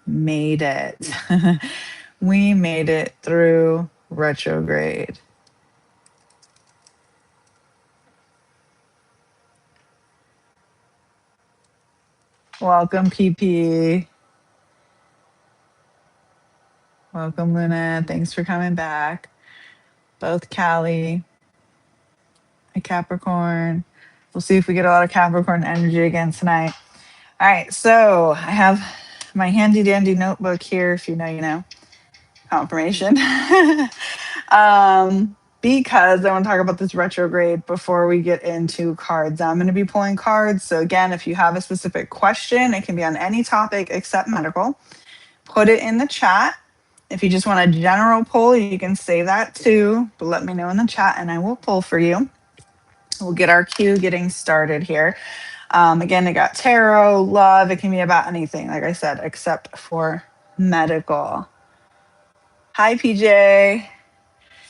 made it. We made it through retrograde. Welcome, PP. Welcome, Luna. Thanks for coming back. Both Callie and Capricorn. We'll see if we get a lot of Capricorn energy again tonight. All right, so I have my handy dandy notebook here. If you know, you know. Confirmation. Because I want to talk about this retrograde before we get into cards. I'm going to be pulling cards. So, again, if you have a specific question, it can be on any topic except medical. Put it in the chat. If you just want a general pull, you can say that too. But let me know in the chat and I will pull for you. We'll get our cue getting started here. Again, it got tarot, love. It can be about anything, like I said, except for medical. Hi, PJ.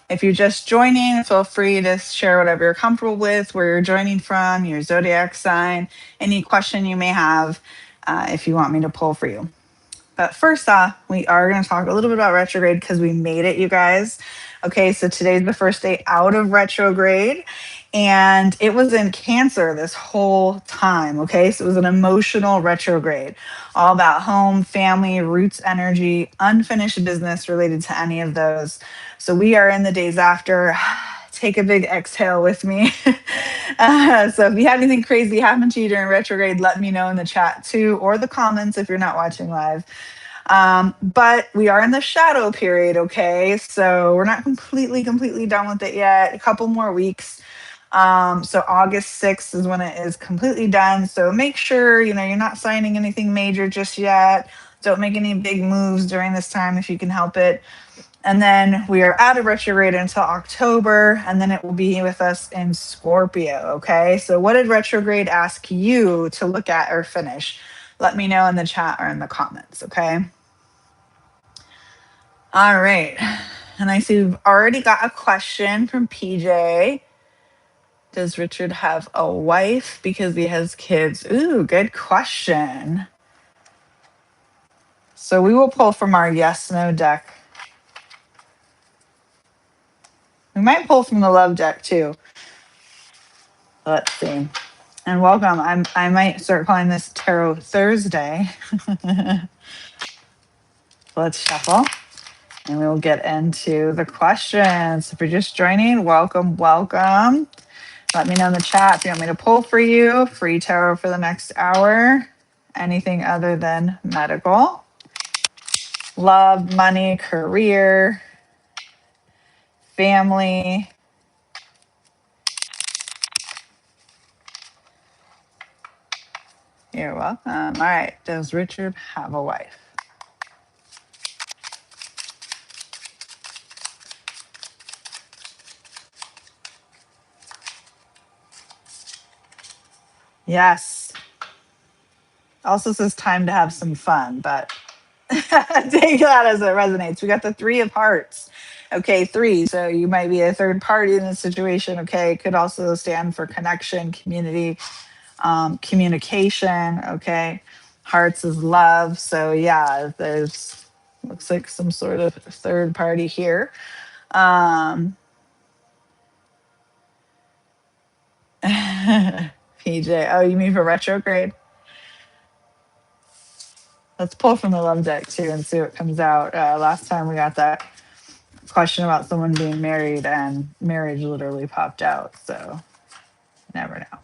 If you're just joining, feel free to share whatever you're comfortable with, where you're joining from, your zodiac sign, any question you may have if you want me to pull for you. But first off, we are going to talk a little bit about retrograde because we made it, you guys. Okay, so today's the first day out of retrograde, and it was in Cancer this whole time. Okay, so it was an emotional retrograde, all about home, family, roots energy, unfinished business related to any of those. So we are in the days after. Take a big exhale with me. So if you have anything crazy happen to you during retrograde, let me know in the chat too, or the comments if you're not watching live. But we are in the shadow period, okay? So we're not completely done with it yet. A couple more weeks. So August 6th is when it is completely done. So make sure, you know, you're not signing anything major just yet. Don't make any big moves during this time if you can help it. And then we are out of retrograde until October, and then it will be with us in Scorpio. Okay. So, what did retrograde ask you to look at or finish? Let me know in the chat or in the comments. Okay. All right. And I see we've already got a question from PJ. Does Richard have a wife because he has kids? Ooh, good question. So, we will pull from our yes no deck. We might pull from the love deck too. Let's see. And welcome. I might start calling this Tarot Thursday. Let's shuffle and we'll get into the questions. If you're just joining, welcome. Let me know in the chat if you want me to pull for you. Free tarot for the next hour. Anything other than medical. Love, money, career, family. You're welcome. All right. Does Richard have a wife? Yes. Also says time to have some fun, but take that as it resonates. We got the 3 of hearts. Okay, 3. So you might be a third party in this situation. Okay, it could also stand for connection, community, communication. Okay, hearts is love. So yeah, there's looks like some sort of third party here. PJ, oh, you mean for retrograde? Let's pull from the love deck too and see what comes out. Last time we got that question about someone being married and marriage literally popped out. So never know.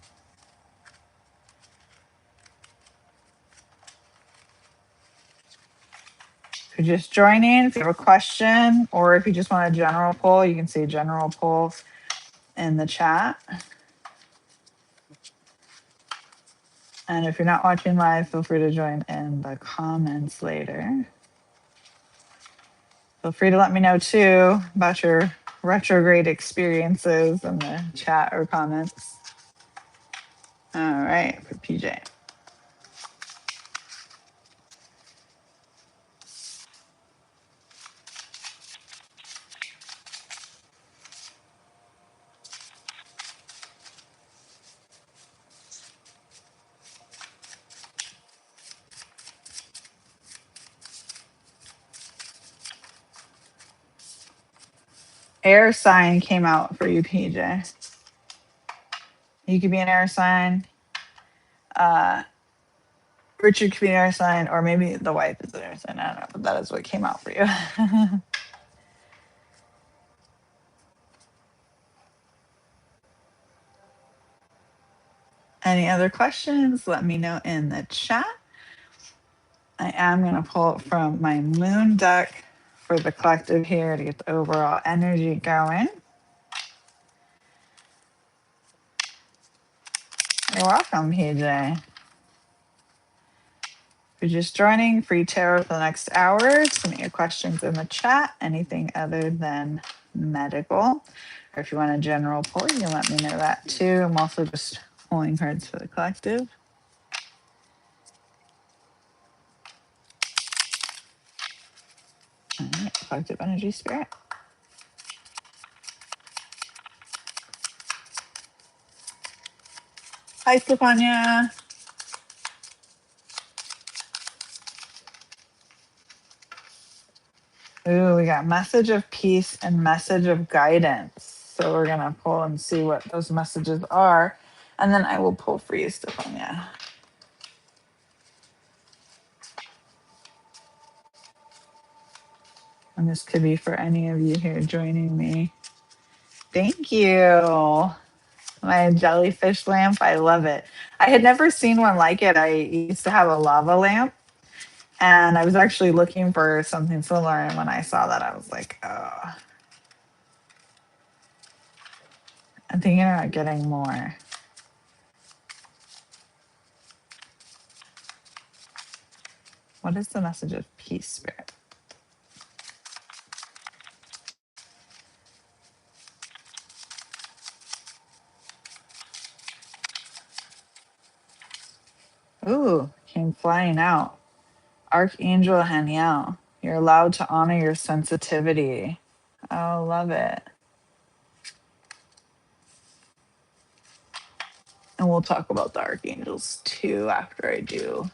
If you're just joining, if you have a question or if you just want a general poll, you can see general poll in the chat. And if you're not watching live, feel free to join in the comments later. Feel free to let me know too about your retrograde experiences in the chat or comments. All right, for PJ. Air sign came out for you, PJ. You could be an air sign. Richard could be an air sign, or maybe the wife is an air sign. I don't know, but that is what came out for you. Any other questions? Let me know in the chat. I am going to pull it from my moon deck for the collective here to get the overall energy going. You're welcome, PJ. If you're just joining, free tarot for the next hour. Submit your questions in the chat. Anything other than medical. Or if you want a general pull, you can let me know that too. I'm also just pulling cards for the collective. All right, collective energy spirit. Hi, Stefania. Ooh, we got message of peace and message of guidance. So we're going to pull and see what those messages are. And then I will pull for you, Stefania. And this could be for any of you here joining me. Thank you. My jellyfish lamp. I love it. I had never seen one like it. I used to have a lava lamp. And I was actually looking for something similar. And when I saw that, I was like, oh, I'm thinking about getting more. What is the message of peace, Spirit? Ooh, came flying out. Archangel Haniel. You're allowed to honor your sensitivity. Oh, love it. And we'll talk about the archangels too after I do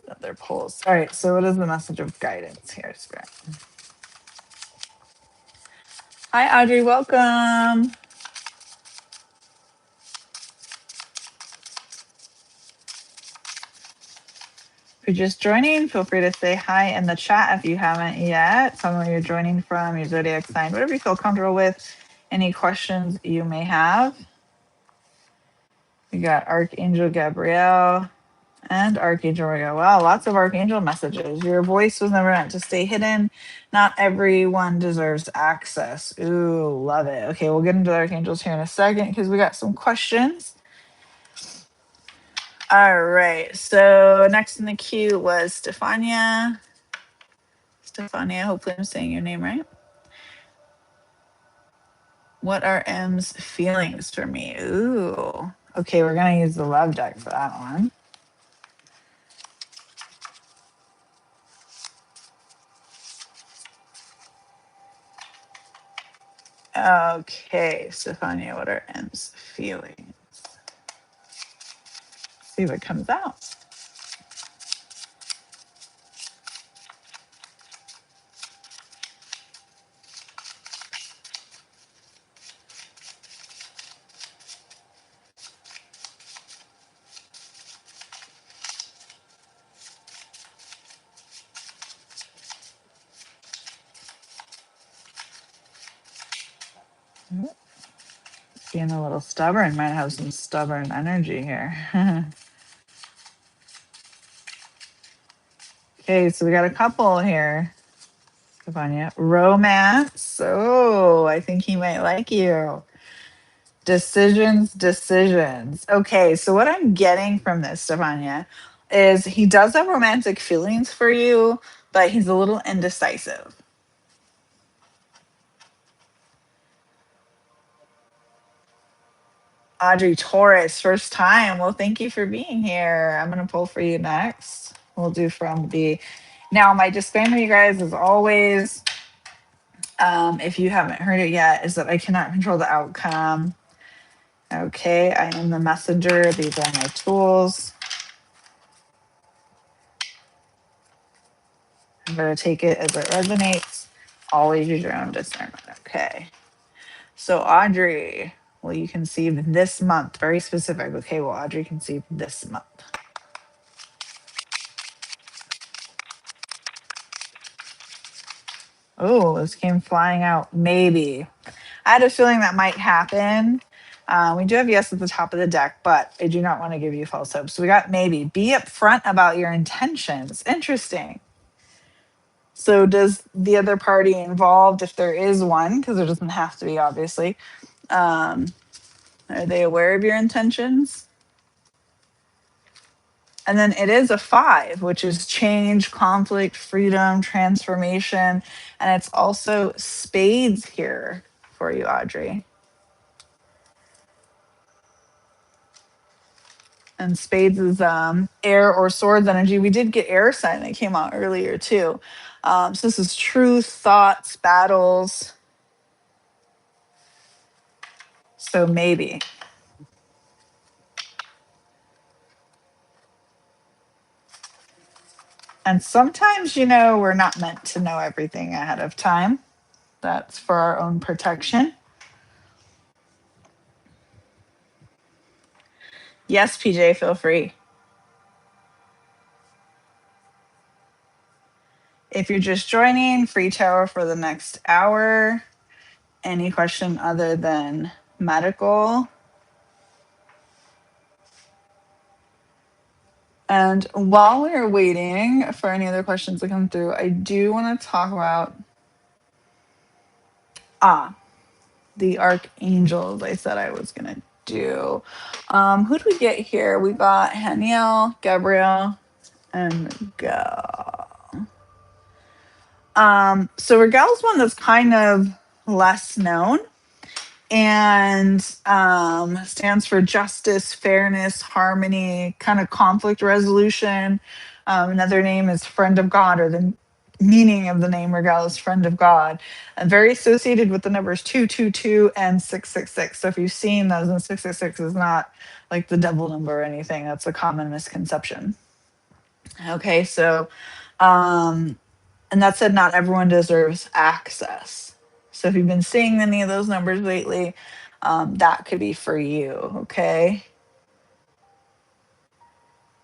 other pulls. All right, so what is the message of guidance here, Spirit? Hi, Audrey. Welcome. If you're just joining, feel free to say hi in the chat if you haven't yet. Tell me where you're joining from, your zodiac sign, whatever you feel comfortable with. Any questions you may have. We got Archangel Gabrielle and Archangel Uriel. Wow, lots of Archangel messages. Your voice was never meant to stay hidden. Not everyone deserves access. Ooh, love it. Okay, we'll get into the Archangels here in a second because we got some questions. All right, so next in the queue was Stefania. Stefania, hopefully I'm saying your name right. What are M's feelings for me? Ooh. Okay, we're going to use the love deck for that one. Okay, Stefania, what are M's feelings? See what comes out. Being a little stubborn, might have some stubborn energy here. Okay, so we got a couple here. Stefania. Romance. Oh, I think he might like you. Decisions. Okay, so what I'm getting from this, Stefania, is he does have romantic feelings for you, but he's a little indecisive. Audrey Taurus, first time. Well, thank you for being here. I'm going to pull for you next. We'll do from the. Now, my disclaimer, you guys, as always, if you haven't heard it yet, is that I cannot control the outcome. Okay, I am the messenger. These are my tools. I'm going to take it as it resonates. Always use your own discernment. Okay. So Audrey, will you conceive this month? Very specific. Okay, will Audrey conceive this month? Oh, this came flying out. Maybe. I had a feeling that might happen. We do have yes at the top of the deck, but I do not want to give you false hope. So we got maybe. Be upfront about your intentions. Interesting. So does the other party involved, if there is one, because there doesn't have to be, obviously, are they aware of your intentions? And then it is a 5, which is change, conflict, freedom, transformation. And it's also spades here for you, Audrey. And spades is air or swords energy. We did get air sign that came out earlier too. So this is truth, thoughts, battles. So maybe. And sometimes, we're not meant to know everything ahead of time. That's for our own protection. Yes, PJ, feel free. If you're just joining, free tarot for the next hour. Any question other than medical? And while we're waiting for any other questions to come through, I do want to talk about the archangels I said I was gonna do. Who do we get here? We got Haniel, Gabrielle, and Go. So Regal's one that's kind of less known and stands for justice, fairness, harmony, kind of conflict resolution. Another name is friend of God, or the meaning of the name Regal is friend of God, and very associated with the numbers 222 and 666. So if you've seen those, and 666 is not like the devil number or anything. That's a common misconception. Okay, so and that said, not everyone deserves access. So if you've been seeing any of those numbers lately, that could be for you. Okay.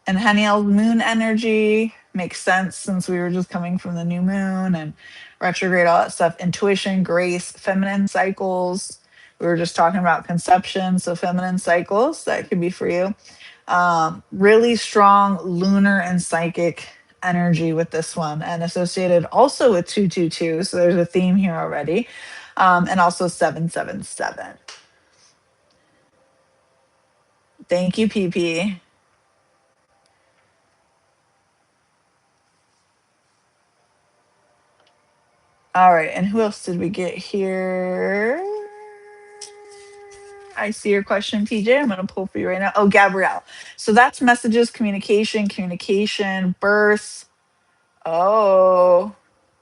And Haniel's moon energy makes sense since we were just coming from the new moon and retrograde, all that stuff. Intuition, grace, feminine cycles. We were just talking about conception. So feminine cycles, that could be for you. Really strong lunar and psychic energy with this one, and associated also with 222. So there's a theme here already. And also 777. Thank you, PP. All right, and who else did we get here? I see your question, PJ. I'm going to pull for you right now. Oh, Gabrielle. So that's messages, communication, birth. Oh,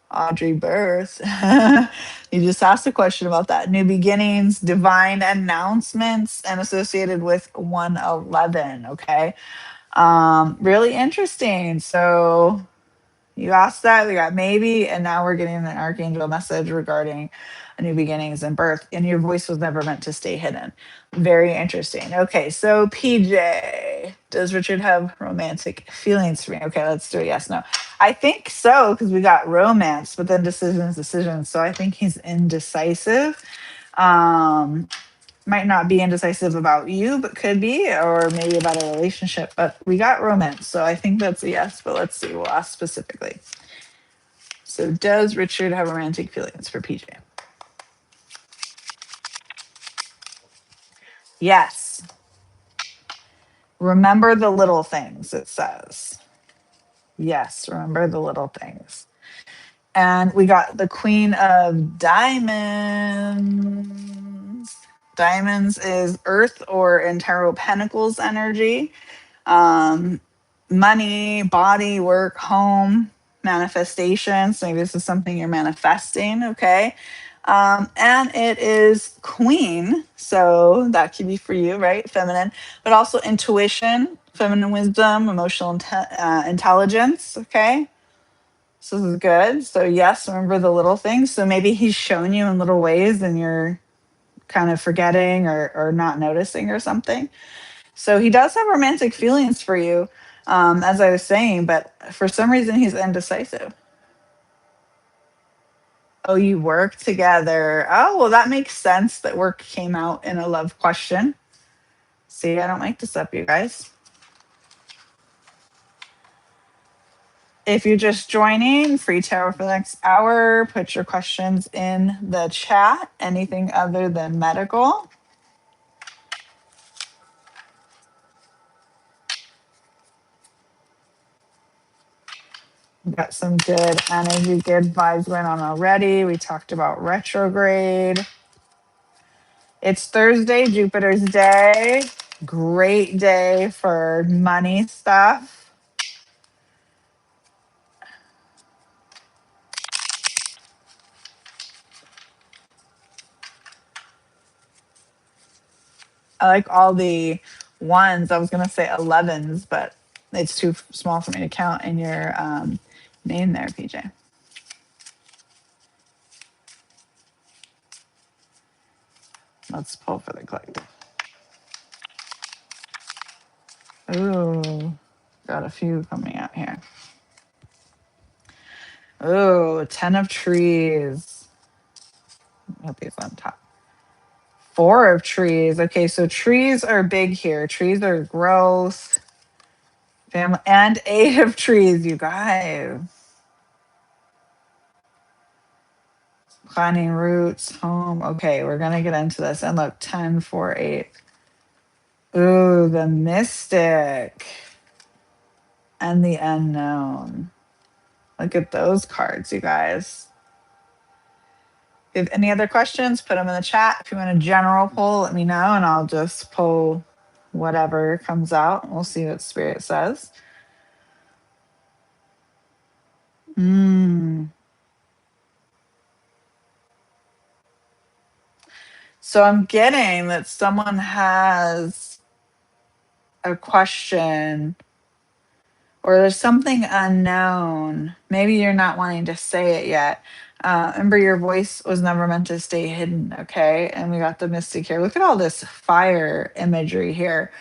Audrey birth. You just asked a question about that. New beginnings, divine announcements, and associated with 111. Okay. Really interesting. So you asked that, we got maybe, and now we're getting an archangel message regarding a new beginnings and birth. And your voice was never meant to stay hidden. Very interesting. Okay, so PJ, does Richard have romantic feelings for me? Okay, let's do a yes, no. I think so, because we got romance, but then decisions. So I think he's indecisive. Might not be indecisive about you, but could be, or maybe about a relationship. But we got romance, so I think that's a yes. But let's see, we'll ask specifically. So, does Richard have romantic feelings for PJ? Yes. Remember the little things, it says. Yes, remember the little things. And we got the Queen of Diamonds. Diamonds is Earth or in Tarot Pentacles energy. um, Money, body, work, home, manifestation. So maybe this is something you're manifesting, okay? And it is Queen, so that could be for you, right? Feminine, but also intuition, feminine wisdom, emotional intelligence, okay? So this is good. So yes, remember the little things. So maybe he's shown you in little ways and you're kind of forgetting or not noticing or something. So he does have romantic feelings for you, as I was saying, but for some reason he's indecisive. Oh, you work together. Oh, well, that makes sense that work came out in a love question. See, I don't make this up, you guys. If you're just joining, free tarot for the next hour, put your questions in the chat. Anything other than medical. We've got some good energy, good vibes going on already. We talked about retrograde. It's Thursday, Jupiter's day. Great day for money stuff. I like all the ones. I was going to say 11s, but it's too small for me to count in your name there, PJ. Let's pull for the collective. Ooh, got a few coming out here. Ooh, 10 of trees. Put these on top. 4 of trees. Okay, so trees are big here. Trees are growth, family, and 8 of trees, you guys. Planting roots, home. Okay, we're gonna get into this. And look, 10, 4, 8. Ooh, the mystic and the unknown. Look at those cards, you guys. If you have any other questions, put them in the chat. If you want a general pull, let me know and I'll just pull whatever comes out. We'll see what Spirit says. So I'm getting that someone has a question or there's something unknown. Maybe you're not wanting to say it yet. Remember, your voice was never meant to stay hidden, okay? And we got the mystic here. Look at all this fire imagery here.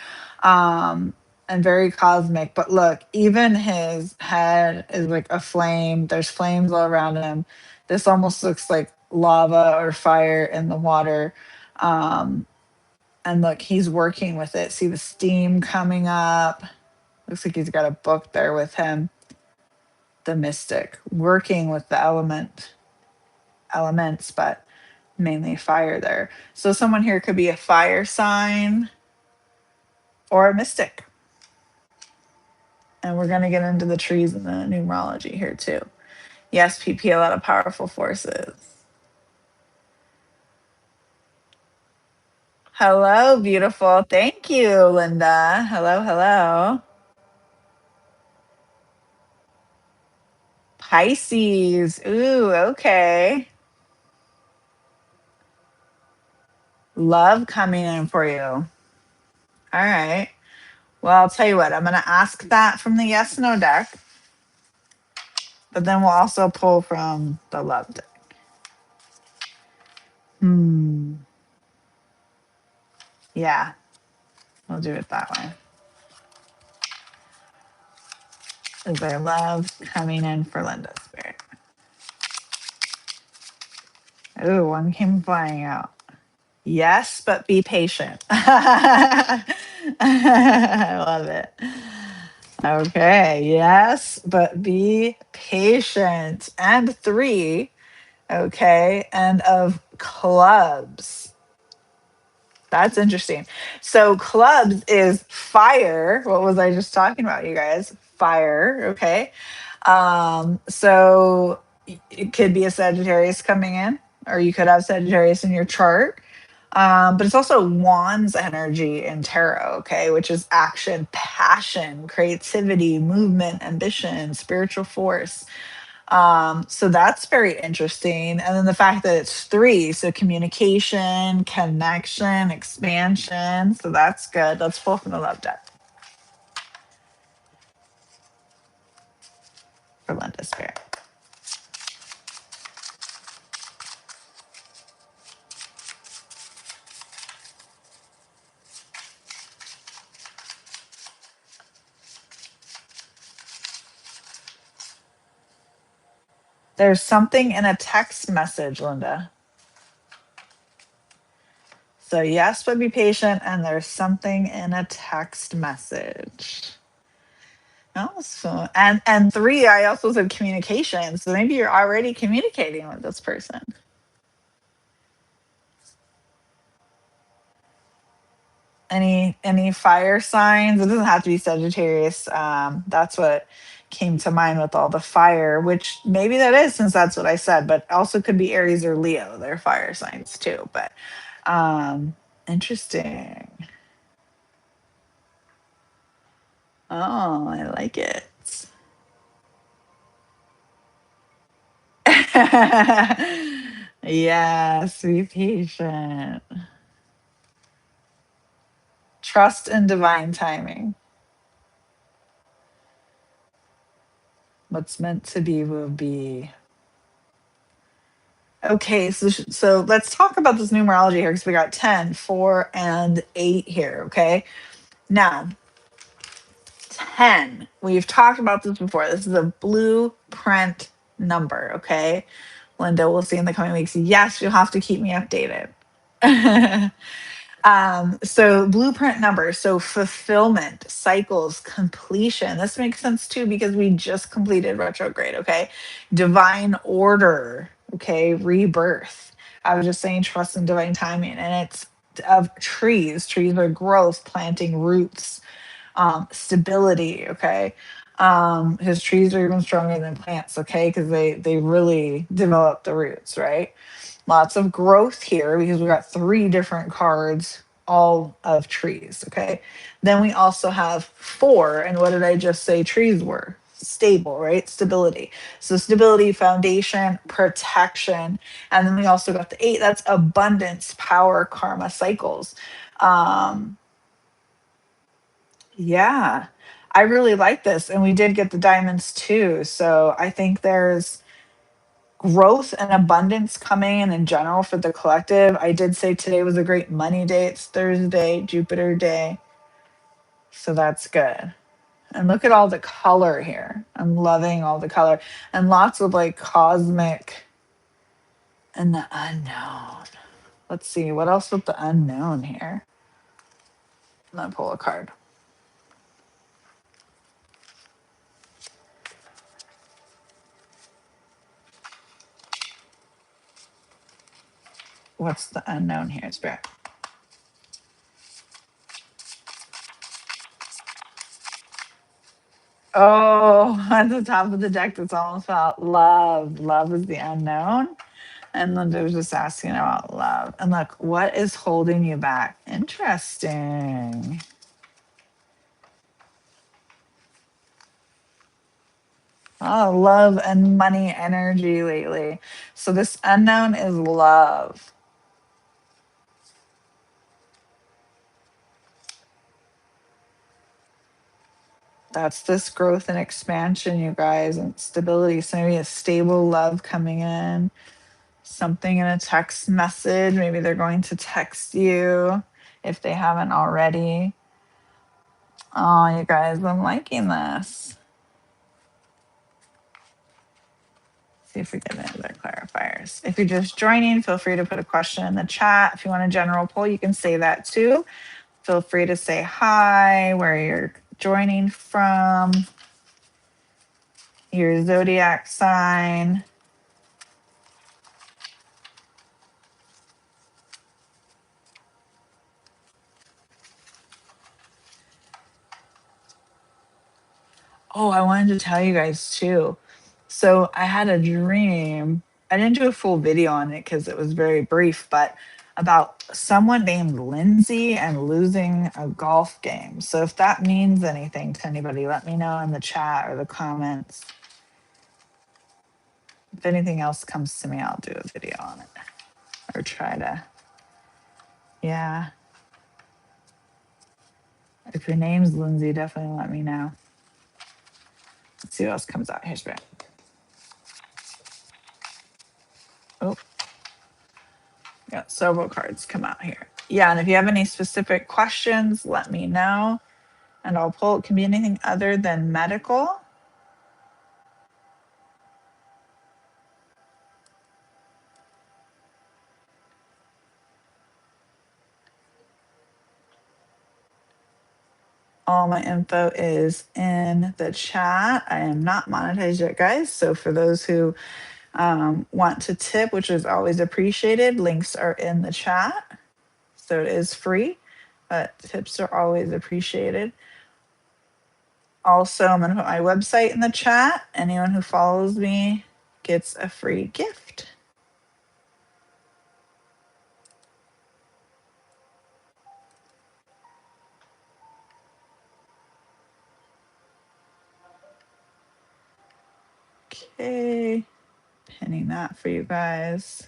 And very cosmic. But look, even his head is like a flame. There's flames all around him. This almost looks like lava or fire in the water. Um, and look, he's working with it. See the steam coming up. Looks like he's got a book there with him. The mystic, working with the elements, but mainly fire there. So someone here could be a fire sign or a mystic. And we're going to get into the trees and the numerology here too. Yes, PP, a lot of powerful forces. Hello, beautiful. Thank you, Linda. Hello, hello. Pisces. Ooh, okay. Love coming in for you. All right. Well, I'll tell you what, I'm going to ask that from the yes no deck, but then we'll also pull from the love deck. Yeah, we'll do it that way. Is there love coming in for Linda Spirit? Ooh, one came flying out. Yes, but be patient. I love it. Okay, yes, but be patient. And 3, okay, and of clubs. That's interesting. So clubs is fire. What was I just talking about, you guys? Fire, okay? So it could be a Sagittarius coming in, or you could have Sagittarius in your chart. But it's also wands energy in tarot, okay, which is action, passion, creativity, movement, ambition, spiritual force. So that's very interesting. And then the fact that it's 3, so communication, connection, expansion. So that's good. Let's pull from the love deck for Linda Spirit. There's something in a text message, Linda. So yes, but be patient. And there's something in a text message. Also, and three, I also said communication. So maybe you're already communicating with this person. Any fire signs? It doesn't have to be Sagittarius. That's what came to mind with all the fire, which maybe that is since that's what I said, but also could be Aries or Leo. They're fire signs too. But interesting. Oh, I like it. Yes, be patient. Trust in divine timing. What's meant to be will be. Okay, so let's talk about this numerology here because we got 10, 4, and 8 here. Okay. Now, 10, we've talked about this before. This is a blueprint number. Okay. Linda, we'll see in the coming weeks. Yes, you'll have to keep me updated. So blueprint numbers, so fulfillment, cycles, completion. This makes sense too because we just completed retrograde, okay? Divine order, okay? Rebirth. I was just saying trust in divine timing, and it's of trees. Trees are growth, planting roots, stability, okay? His trees are even stronger than plants, okay? Because they really develop the roots, right? Lots of growth here because we got three different cards, all of trees. Okay. Then we also have four. And what did I just say trees were? Stable, right? Stability. So stability, foundation, protection. And then we also got the eight. That's abundance, power, karma, cycles. Um, yeah. I really like this. And we did get the diamonds too. So I think there's growth and abundance coming in general for the collective. I did say today was a great money day. It's Thursday, Jupiter day. So that's good. And look at all the color here. I'm loving all the color and lots of like cosmic and the unknown. Let's see what else with the unknown here. I'm gonna pull a card. What's the unknown here, Spirit? Oh, at the top of the deck, that's almost about love. Love is the unknown. And Linda was just asking about love. And look, what is holding you back? Interesting. Oh, love and money energy lately. So this unknown is love. That's this growth and expansion, you guys, and stability. So maybe a stable love coming in, something in a text message. Maybe they're going to text you if they haven't already. Oh, you guys, I'm liking this. See if we get any other clarifiers. If you're just joining, feel free to put a question in the chat. If you want a general poll, you can say that too. Feel free to say hi, where you're joining from, your zodiac sign. Oh, I wanted to tell you guys too. So I had a dream. I didn't do a full video on it because it was very brief, but about someone named Lindsay and losing a golf game. So if that means anything to anybody, let me know in the chat or the comments. If anything else comes to me, I'll do a video on it or try to. Yeah. If your name's Lindsay, definitely let me know. Let's see what else comes out. Here's Brett. Oh, got several cards come out here. Yeah, and if you have any specific questions, let me know. And I'll pull. It can be anything other than medical. All my info is in the chat. I am not monetized yet, guys. So for those who want to tip, which is always appreciated, links are in the chat. So it is free, but tips are always appreciated. Also, I'm going to put my website in the chat. Anyone who follows me gets a free gift. Okay, pinning that for you guys.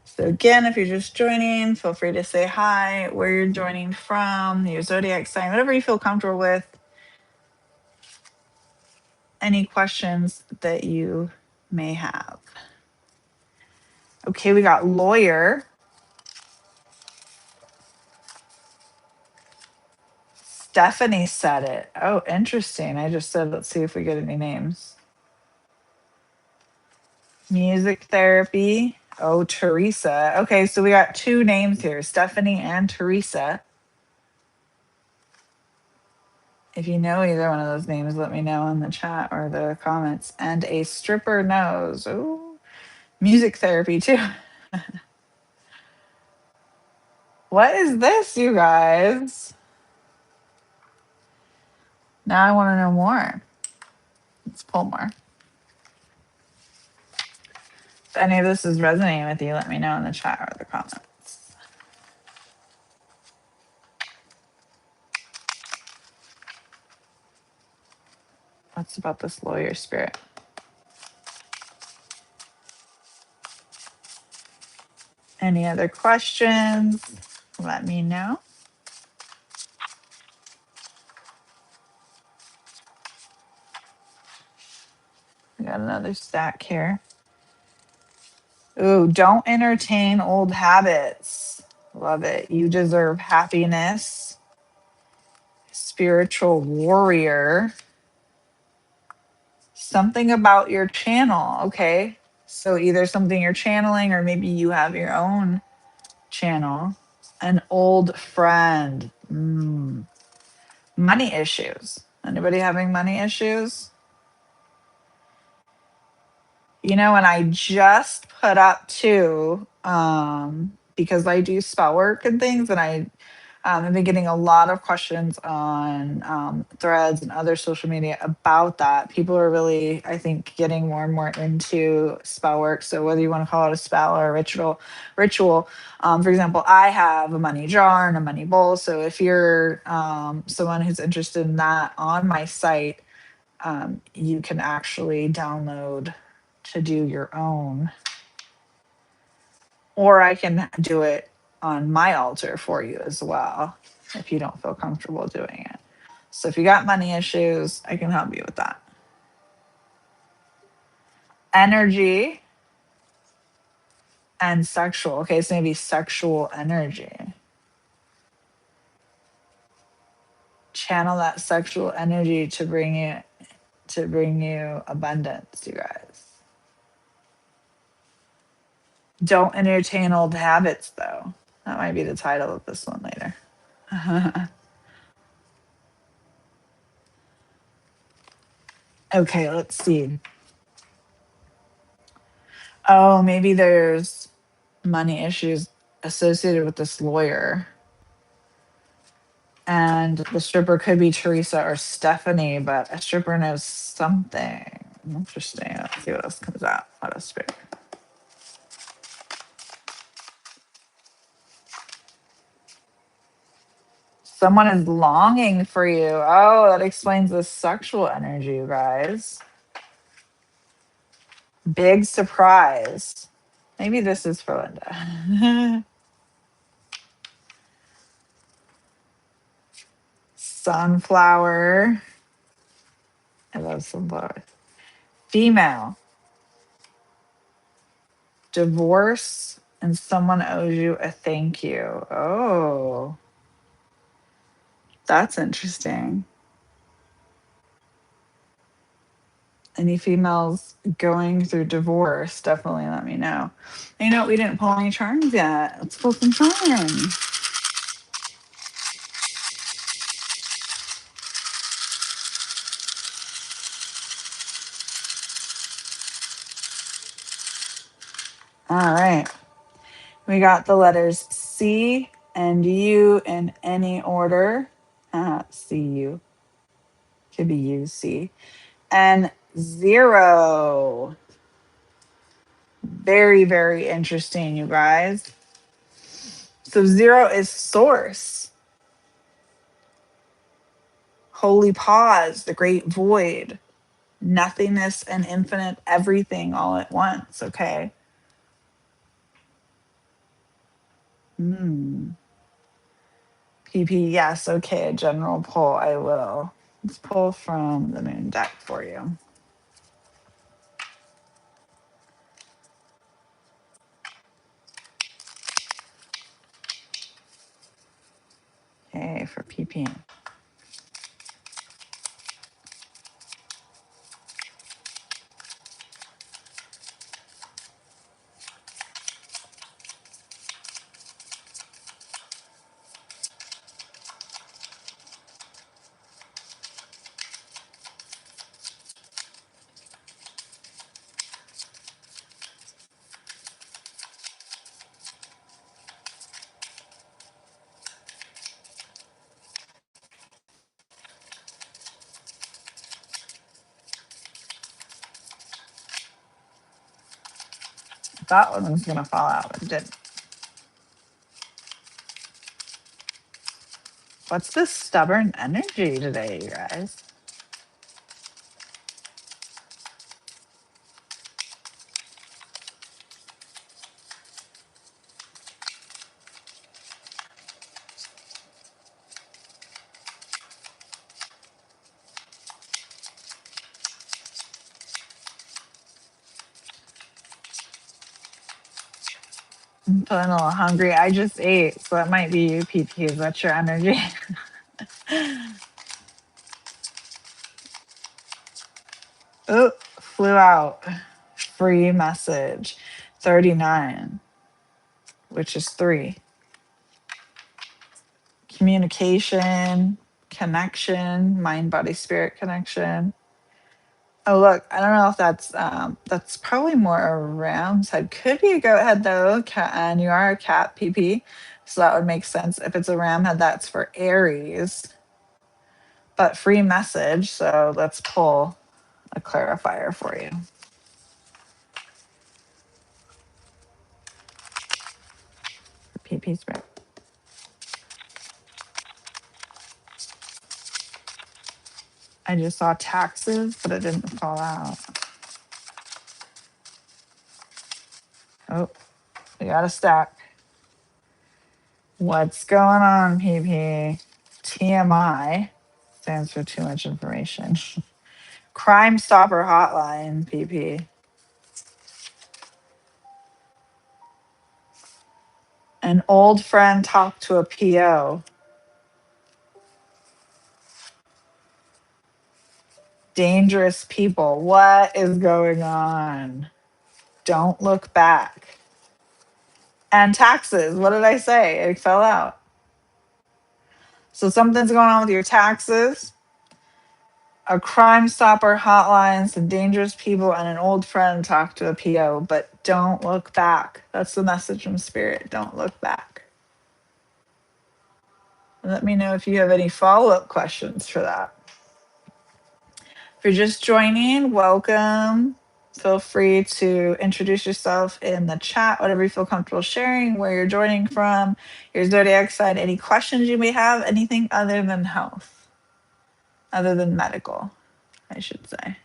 So again, if you're just joining, feel free to say hi, where you're joining from, your zodiac sign, whatever you feel comfortable with. Any questions that you may have. Okay, we got lawyer. Stephanie said it. Oh, interesting. I just said, let's see if we get any names. Music therapy. Oh, Teresa. Okay, so we got two names here, Stephanie and Teresa. If you know either one of those names, let me know in the chat or the comments. And a stripper knows. Ooh, music therapy too. What is this, you guys? Now I want to know more. Let's pull more. If any of this is resonating with you, let me know in the chat or the comments. What's about this lawyer spirit? Any other questions? Let me know. We got another stack here. Ooh, don't entertain old habits. Love it. You deserve happiness. Spiritual warrior. Something about your channel. Okay. So either something you're channeling or maybe you have your own channel. An old friend. Money issues. Anybody having money issues? You know, and I just put up too, because I do spell work and things, and I've been getting a lot of questions on threads and other social media about that. People are really, I think, getting more and more into spell work. So whether you want to call it a spell or a ritual. For example, I have a money jar and a money bowl. So if you're someone who's interested in that, on my site, you can actually download to do your own, or I can do it on my altar for you as well if you don't feel comfortable doing it. So if you got money issues, I can help you with that. Energy and sexual. Okay, so maybe sexual energy. Channel that sexual energy to bring you abundance, you guys. Don't entertain old habits, though. That might be the title of this one later. Okay, let's see. Oh, maybe there's money issues associated with this lawyer. And the stripper could be Teresa or Stephanie, but a stripper knows something. Interesting. Let's see what else comes out. Let us pick. Someone is longing for you. Oh, that explains the sexual energy, you guys. Big surprise. Maybe this is for Linda. Sunflower. I love sunflowers. Female. Divorce and someone owes you a thank you. Oh, that's interesting. Any females going through divorce, definitely let me know. You know, we didn't pull any charms yet. Let's pull some charms. All right. We got the letters C and U in any order. CU. Could be UC. And 0. Very, very interesting, you guys. So 0 is source, holy pause, the great void, nothingness and infinite everything all at once. Okay. PP, yes. Okay. A general pull. I will. Let's pull from the moon deck for you. Okay. For PP. That one was going to fall out, but it didn't. What's this stubborn energy today, you guys? I'm feeling a little hungry. I just ate, so that might be you, PP. That's your energy. Oh, flew out. Free message. 39, which is 3. Communication, connection, mind, body, spirit connection. Oh, look, I don't know if that's probably more a ram's head. Could be a goat head though, cat, and you are a cat, PP. So that would make sense. If it's a ram head, that's for Aries. But free message. So let's pull a clarifier for you. PP spirit. I just saw taxes, but it didn't fall out. Oh, we got a stack. What's going on, PP? TMI stands for too much information. Crime Stopper Hotline, PP. An old friend talked to a PO. Dangerous people. What is going on? Don't look back. And taxes. What did I say? It fell out. So something's going on with your taxes. A Crime Stopper hotline, some dangerous people, and an old friend talked to a PO, but don't look back. That's the message from Spirit. Don't look back. Let me know if you have any follow-up questions for that. If you're just joining, welcome. Feel free to introduce yourself in the chat, whatever you feel comfortable sharing, where you're joining from, your zodiac sign, any questions you may have, anything other than health, other than medical, I should say.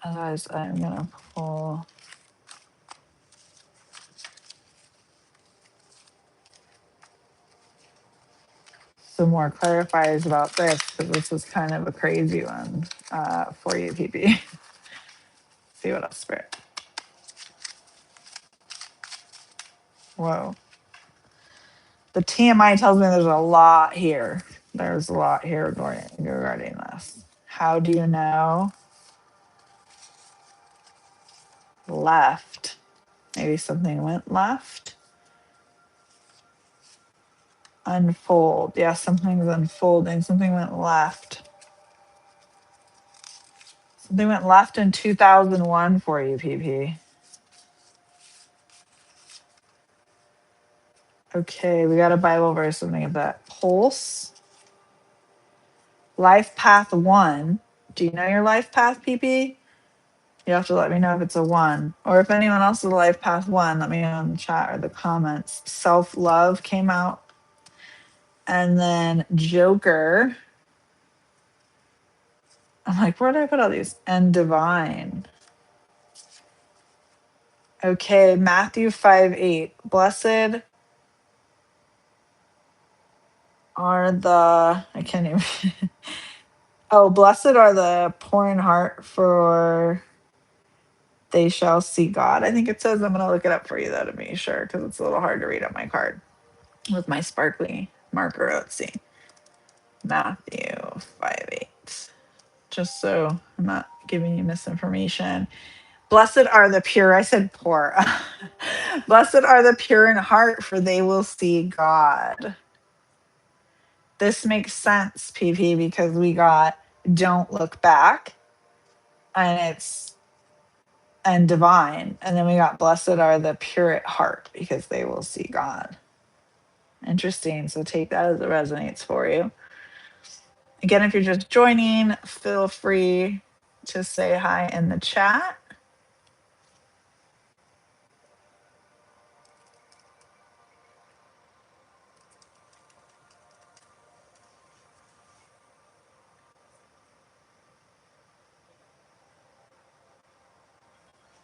Otherwise, I'm going to pull. some more clarifiers about this because this is kind of a crazy one for you, PP. See what else, Spirit. Whoa. The TMI tells me there's a lot here. There's a lot here regarding this. How do you know? Left. Maybe something went left. Unfold. Yeah, something's unfolding. Something went left. Something went left in 2001 for you, PP. Okay, we got a Bible verse, something of that. Pulse. Life path 1. Do you know your life path, PP? You have to let me know if it's a 1. Or if anyone else is a life path 1, let me know in the chat or the comments. Self-love came out. And then Joker. I'm like, where did I put all these? And divine. Okay, Matthew 5:8. Blessed are the, I can't even. Oh, blessed are the poor in heart, for they shall see God. I think it says. I'm going to look it up for you, though, to be sure, because it's a little hard to read on my card with my sparkly marker. Let's see. Matthew 5:8. Just so I'm not giving you misinformation. Blessed are the pure. I said poor. Blessed are the pure in heart, for they will see God. This makes sense, PP, because we got don't look back and divine. And then we got blessed are the pure at heart because they will see God. Interesting. So take that as it resonates for you. Again, if you're just joining, feel free to say hi in the chat.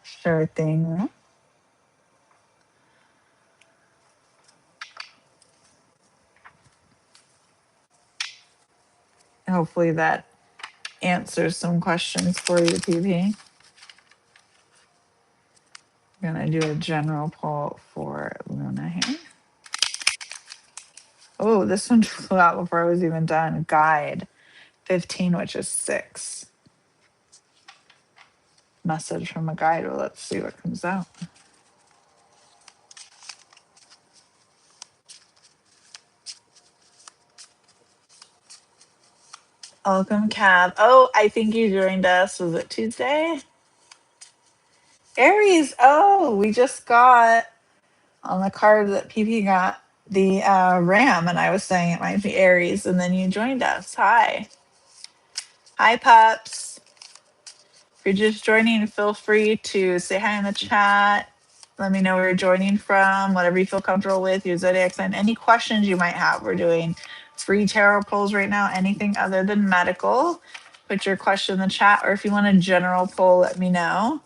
Sure thing. Hopefully that answers some questions for you, PP. I'm going to do a general poll for Luna here. Oh, this one flew out before I was even done. Guide 15, which is 6. Message from a guide. Well, let's see what comes out. Welcome, Cab. Oh, I think you joined us. Was it Tuesday? Aries. Oh, we just got on the card that PP got the Ram, and I was saying it might be Aries, and then you joined us. Hi. Hi, pups. If you're just joining, feel free to say hi in the chat. Let me know where you're joining from, whatever you feel comfortable with, your zodiac sign, any questions you might have. We're doing free tarot pulls right now, anything other than medical. Put your question in the chat, or if you want a general pull, let me know.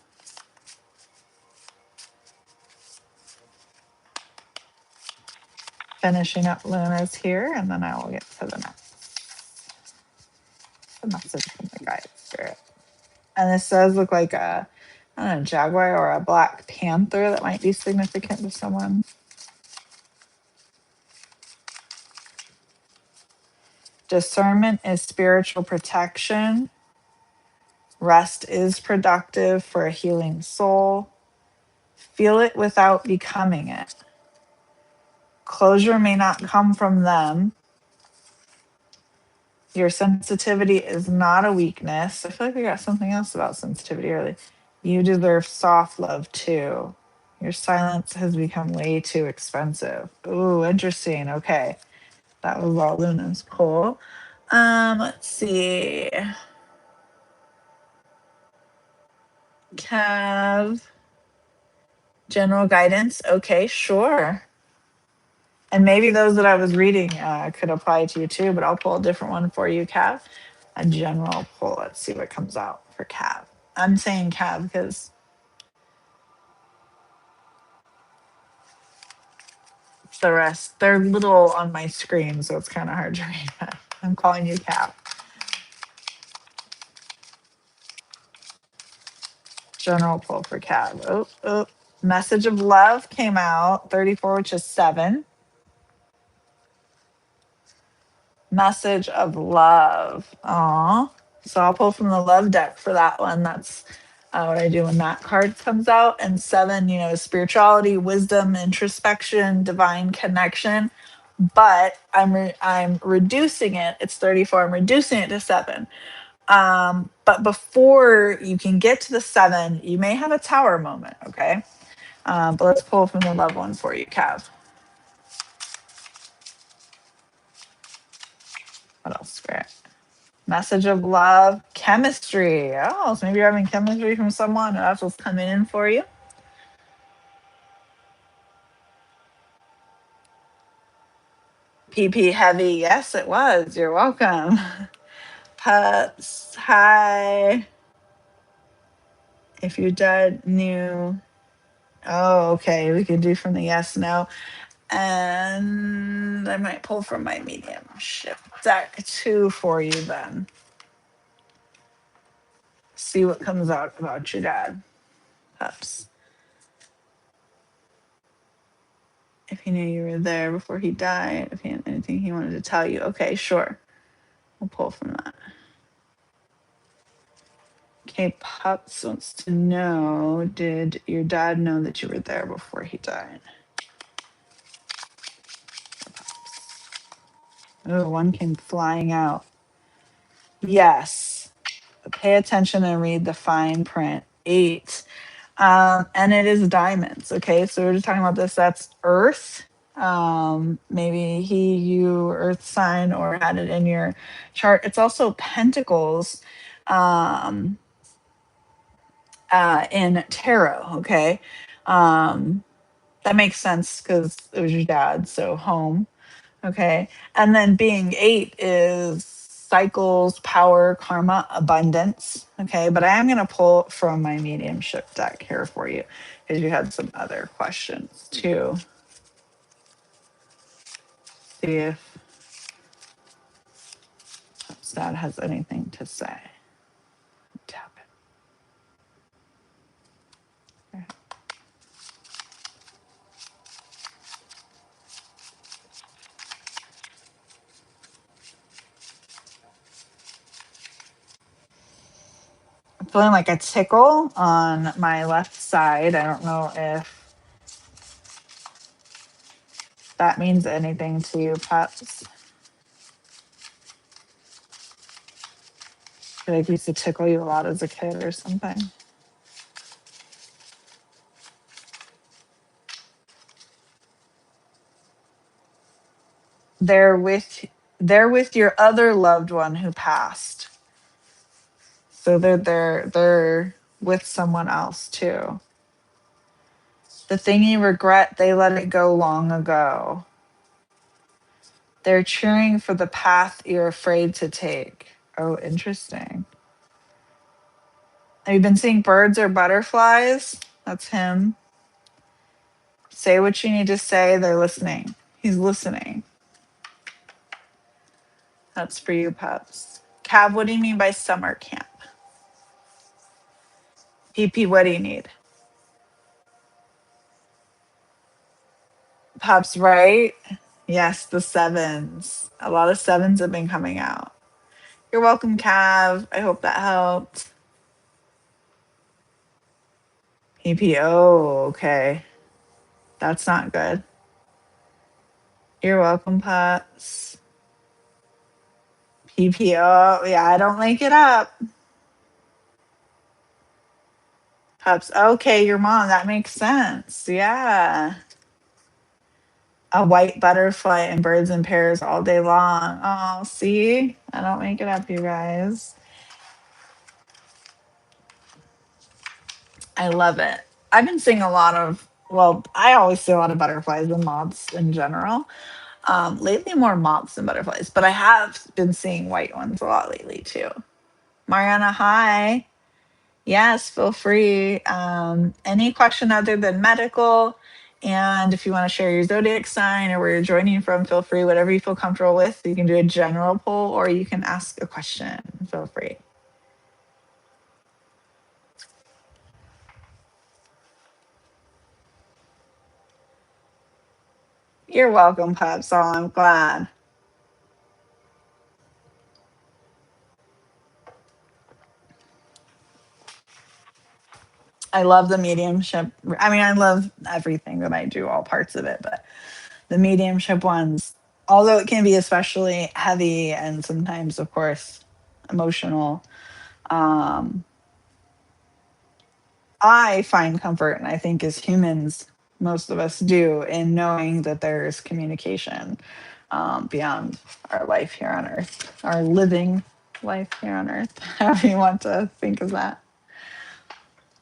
Finishing up Luna's here, and then I will get to the next. The message from the guide spirit. And this does look like a, I don't know, jaguar or a black panther that might be significant to someone. Discernment is spiritual protection. Rest is productive for a healing soul. Feel it without becoming it. Closure may not come from them. Your sensitivity is not a weakness. I feel like we got something else about sensitivity early. You deserve soft love too. Your silence has become way too expensive. Ooh, interesting. Okay. That was all Luna's pull. Let's see. Cav. General guidance. Okay, sure. And maybe those that I was reading could apply to you too, but I'll pull a different one for you, Cav. A general pull. Let's see what comes out for Cav. I'm saying Cav because the rest. They're little on my screen, so it's kind of hard to read. But I'm calling you Cap. General pull for Cap. Oh, oh. Message of love came out 34, which is 7. Message of love. Aw. So I'll pull from the love deck for that one. That's what I do when that card comes out. And 7, spirituality, wisdom, introspection, divine connection. But I'm reducing it. It's 34. I'm reducing it to 7. But before you can get to the 7, you may have a tower moment. Okay. But let's pull from the love one for you, Cav. What else? Great. Message of love, chemistry. Oh, so maybe you're having chemistry from someone, or that's what's coming in for you. PP heavy. Yes, it was. You're welcome. Pups. Hi. If your dad knew. Oh, okay. We could do from the yes, no. And I might pull from my mediumship deck too for you then. See what comes out about your dad. Pups. If he knew you were there before he died, if he had anything he wanted to tell you. Okay, sure. We'll pull from that. Okay, Pups wants to know, did your dad know that you were there before he died? Oh, one came flying out. Yes. Pay attention and read the fine print. 8. And it is diamonds. Okay, so we're just talking about this. That's Earth. Maybe he, you, Earth sign, or had it in your chart. It's also Pentacles in tarot. Okay, that makes sense because it was your dad. So home. Okay, and then being 8 is cycles, power, karma, abundance. Okay, but I am going to pull from my mediumship deck here for you because you had some other questions too. See if Dad has anything to say. Tap it. Okay. I'm feeling like a tickle on my left side. I don't know if that means anything to you, Pups. I feel like we used to tickle you a lot as a kid or something. They're with your other loved one who passed. So they're with someone else too. The thing you regret, they let it go long ago. They're cheering for the path you're afraid to take. Oh, interesting. Have you been seeing birds or butterflies? That's him. Say what you need to say. They're listening. He's listening. That's for you, Pups. Cav, what do you mean by summer camp? PP, what do you need? Pups, right? Yes, the 7s. A lot of 7s have been coming out. You're welcome, Cav. I hope that helped. PPO, okay. That's not good. You're welcome, Pups. PPO, yeah, I don't link it up. Pups, okay, your mom, that makes sense. Yeah. A white butterfly and birds in pairs all day long. Oh, see? I don't make it up, you guys. I love it. I've been seeing a lot of, well, I always see a lot of butterflies and moths in general. Lately, more moths than butterflies, but I have been seeing white ones a lot lately too. Mariana, hi. Yes, feel free. Any question other than medical? And if you want to share your zodiac sign or where you're joining from, feel free, whatever you feel comfortable with. You can do a general poll or you can ask a question. Feel free. You're welcome, Pop. I'm glad. I love the mediumship. I mean, I love everything that I do, all parts of it, but the mediumship ones, although it can be especially heavy and sometimes, of course, emotional, um, I find comfort, and I think as humans, most of us do, in knowing that there's communication beyond our life here on Earth, our living life here on Earth, however you want to think of that.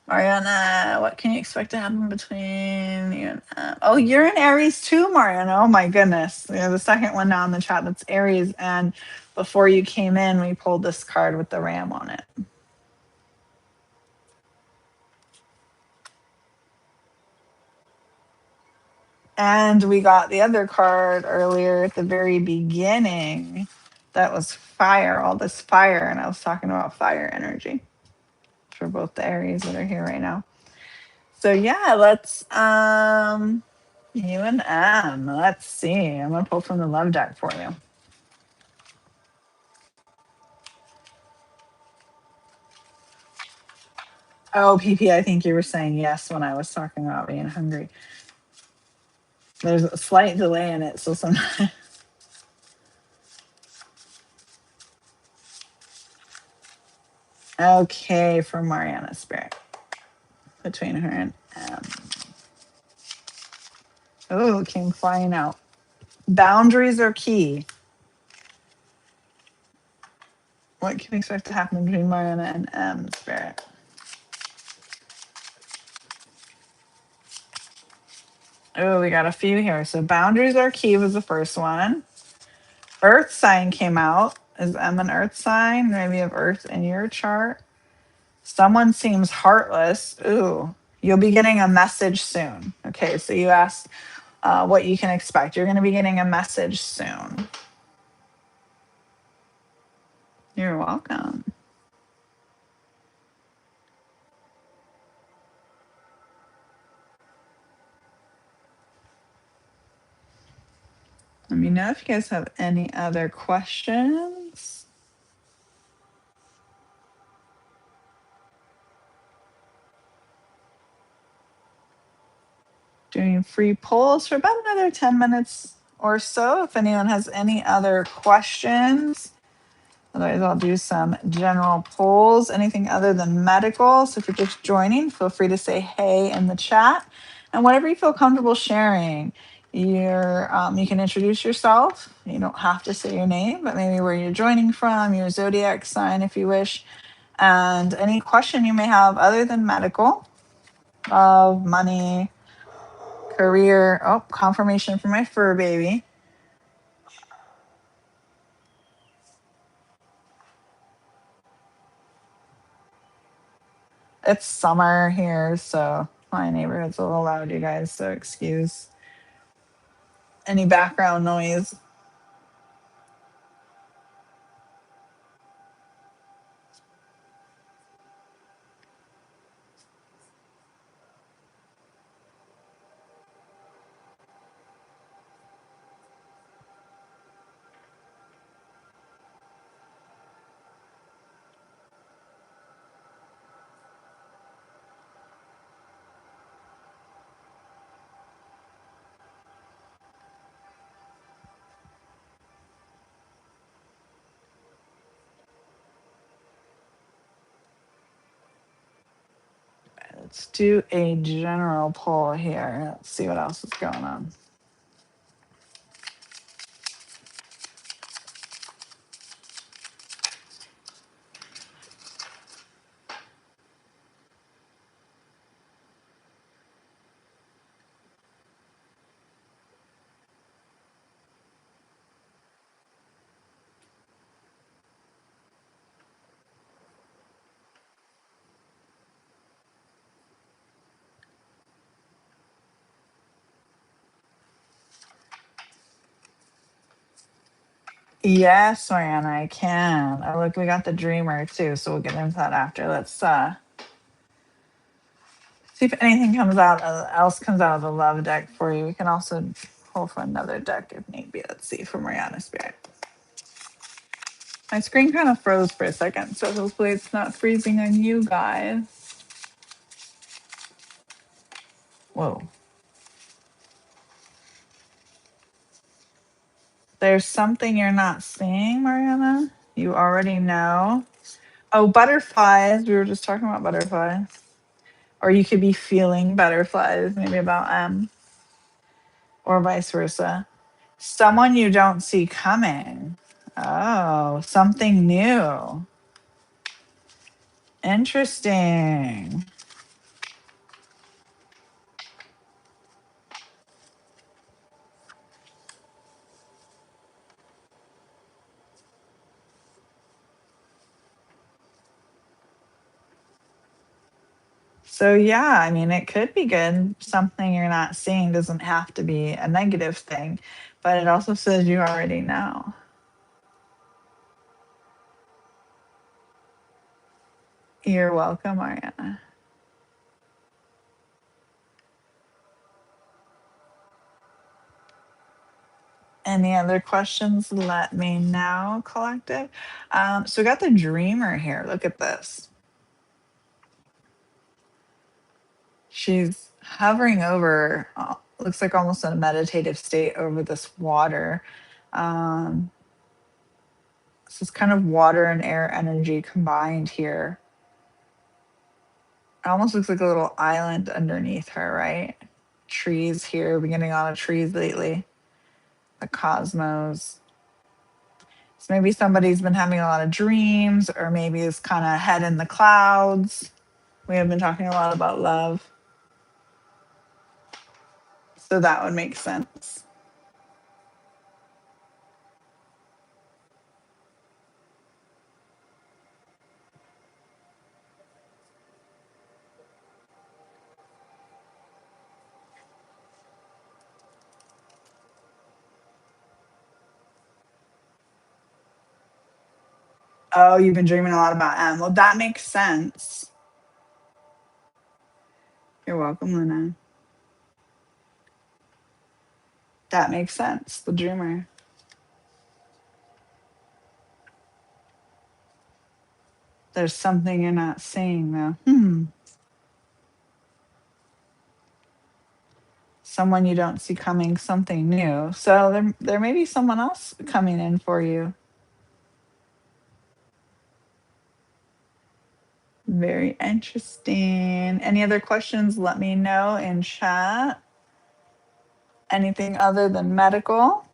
Mariana, what can you expect to happen between you and oh, you're in Aries too, Mariana. Oh my goodness. Yeah, the second one now in the chat, that's Aries. And before you came in, we pulled this card with the ram on it. And we got the other card earlier at the very beginning. That was fire, all this fire. And I was talking about fire energy for both the Aries that are here right now. So yeah, let's you and M. Let's see. I'm gonna pull from the love deck for you. Oh, PP, I think you were saying yes when I was talking about being hungry. There's a slight delay in it, so sometimes. Okay, for Mariana Spirit. Between her and M. Oh, it came flying out. Boundaries are key. What can we expect to happen between Mariana and M Spirit? Oh, we got a few here. So boundaries are key was the first one. Earth sign came out. Is M an earth sign? Maybe you have earth in your chart. Someone seems heartless. Ooh, you'll be getting a message soon. Okay, so you asked what you can expect. You're going to be getting a message soon. You're welcome. Let me know if you guys have any other questions. Doing free polls for about another 10 minutes or so. If anyone has any other questions, otherwise I'll do some general polls, anything other than medical. So if you're just joining, feel free to say hey in the chat and whatever you feel comfortable sharing. You can introduce yourself. You don't have to say your name, but maybe where you're joining from, your zodiac sign if you wish, and any question you may have other than medical, love, money, career. Oh, confirmation for my fur baby. It's summer here, so my neighborhood's a little loud, you guys, so excuse any background noise. Let's do a general poll here. Let's see what else is going on. Yes, Mariana, I can. Oh, look, we got the dreamer too, so we'll get into that after. Let's see if anything comes out else comes out of the love deck for you. We can also pull for another deck if need be. Let's see for Mariana Spirit. My screen kind of froze for a second, so hopefully it's not freezing on you guys. Whoa. There's something you're not seeing, Mariana. You already know. Oh, butterflies. We were just talking about butterflies. Or you could be feeling butterflies, maybe about or vice versa. Someone you don't see coming. Oh, something new. Interesting. So, yeah, I mean, it could be good. Something you're not seeing doesn't have to be a negative thing, but it also says you already know. You're welcome, Ariana. Any other questions? Let me know, collective. So we got the dreamer here. Look at this. She's hovering over, looks like almost in a meditative state over this water. Um, so it's kind of water and air energy combined here. It almost looks like a little island underneath her, right? Trees here. Been getting a lot of trees lately. The cosmos. So maybe somebody's been having a lot of dreams, or maybe is kind of head in the clouds. We have been talking a lot about love. So that would make sense. Oh, you've been dreaming a lot about M. Well, that makes sense. You're welcome, Luna. That makes sense. The dreamer. There's something you're not seeing, though. Someone you don't see coming, something new. So there may be someone else coming in for you. Very interesting. Any other questions? Let me know in chat. Anything other than medical?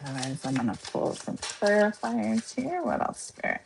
Otherwise, I'm going to pull some clarifiers here. What else, Spirit?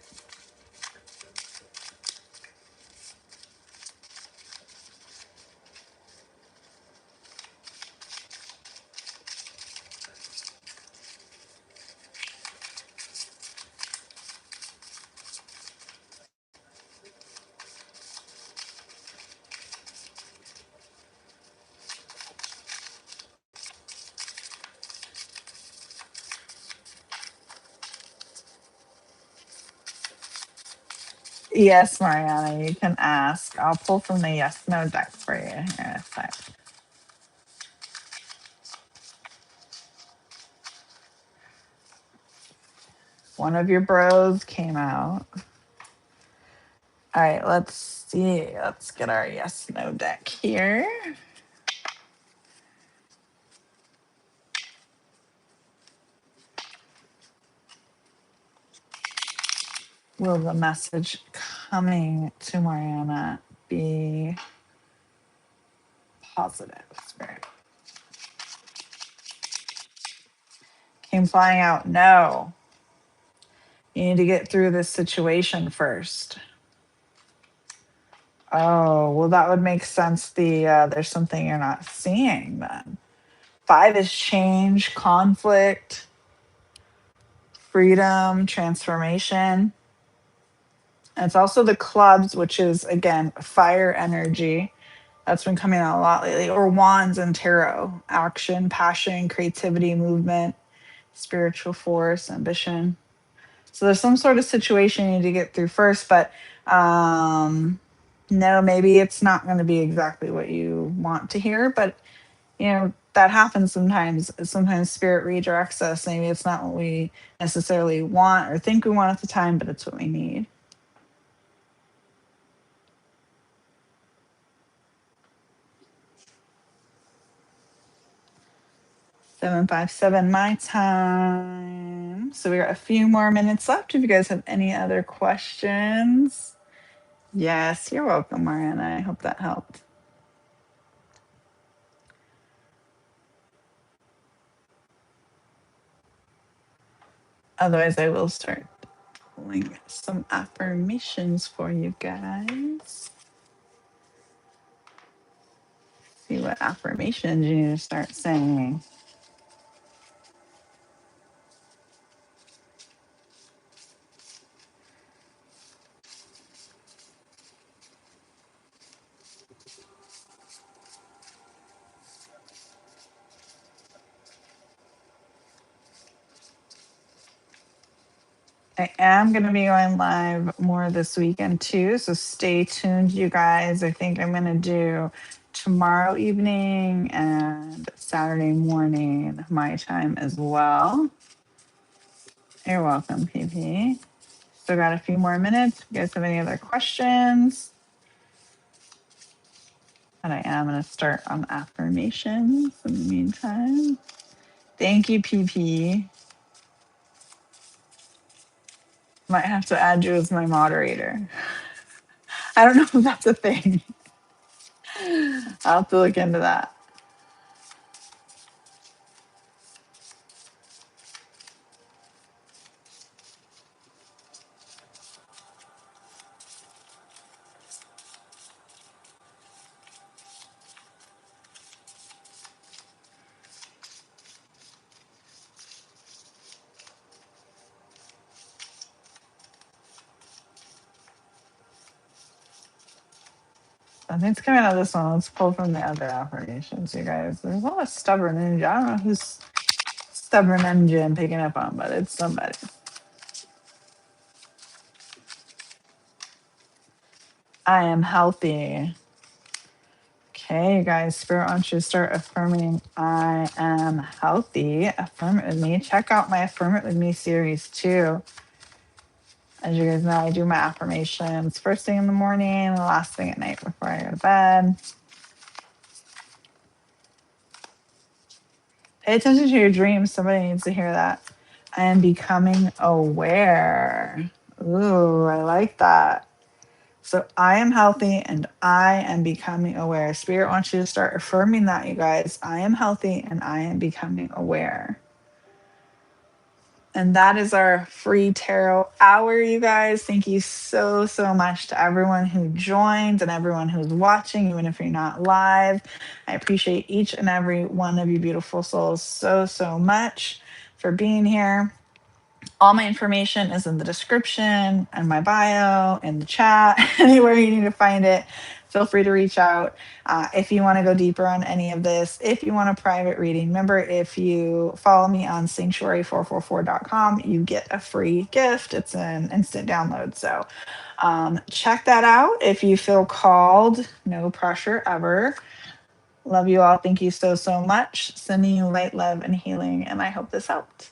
Yes, Mariana, you can ask. I'll pull from the yes no deck for you here in a sec. One of your bros came out. All right, let's see. Let's get our yes no deck here. Will the message coming to Mariana be positive? Spirit came flying out. No. You need to get through this situation first. Oh, well, that would make sense. There's something you're not seeing then. 5 is change, conflict. freedom, transformation. And it's also the clubs, which is, again, fire energy. That's been coming out a lot lately. Or wands and tarot. Action, passion, creativity, movement, spiritual force, ambition. So there's some sort of situation you need to get through first, but no, maybe it's not going to be exactly what you want to hear, but that happens sometimes. Sometimes spirit redirects us. Maybe it's not what we necessarily want or think we want at the time, but it's what we need. 7:57 my time. So we got a few more minutes left. If you guys have any other questions. Yes, you're welcome, Mariana. I hope that helped. Otherwise, I will start pulling some affirmations for you guys. See what affirmations you need to start saying. I am going to be going live more this weekend too, so stay tuned, you guys. I think I'm going to do tomorrow evening and Saturday morning my time as well. You're welcome, PP. Still got a few more minutes. If you guys have any other questions? And I am going to start on affirmations in the meantime. Thank you, PP. Might have to add you as my moderator. I don't know if that's a thing. I'll have to look into that. I think it's coming out of this one. Let's pull from the other affirmations, you guys. There's a lot of stubborn energy. I don't know who's stubborn energy I'm picking up on, but it's somebody. I am healthy. Okay, you guys, Spirit wants you to start affirming I am healthy. Affirm it with me. Check out my Affirm It With Me series too. As you guys know, I do my affirmations first thing in the morning and the last thing at night before I go to bed. Pay attention to your dreams. Somebody needs to hear that. I am becoming aware. Ooh, I like that. So I am healthy and I am becoming aware. Spirit wants you to start affirming that, you guys. I am healthy and I am becoming aware. And that is our free tarot hour, you guys. Thank you so, so much to everyone who joined and everyone who's watching, even if you're not live. I appreciate each and every one of you beautiful souls so, so much for being here. All my information is in the description and my bio, in the chat, anywhere you need to find it. Feel free to reach out if you want to go deeper on any of this. If you want a private reading, remember, if you follow me on sanctuary444.com, you get a free gift. It's an instant download. So check that out if you feel called. No pressure ever. Love you all. Thank you so, so much. Sending you light, love, and healing. And I hope this helped.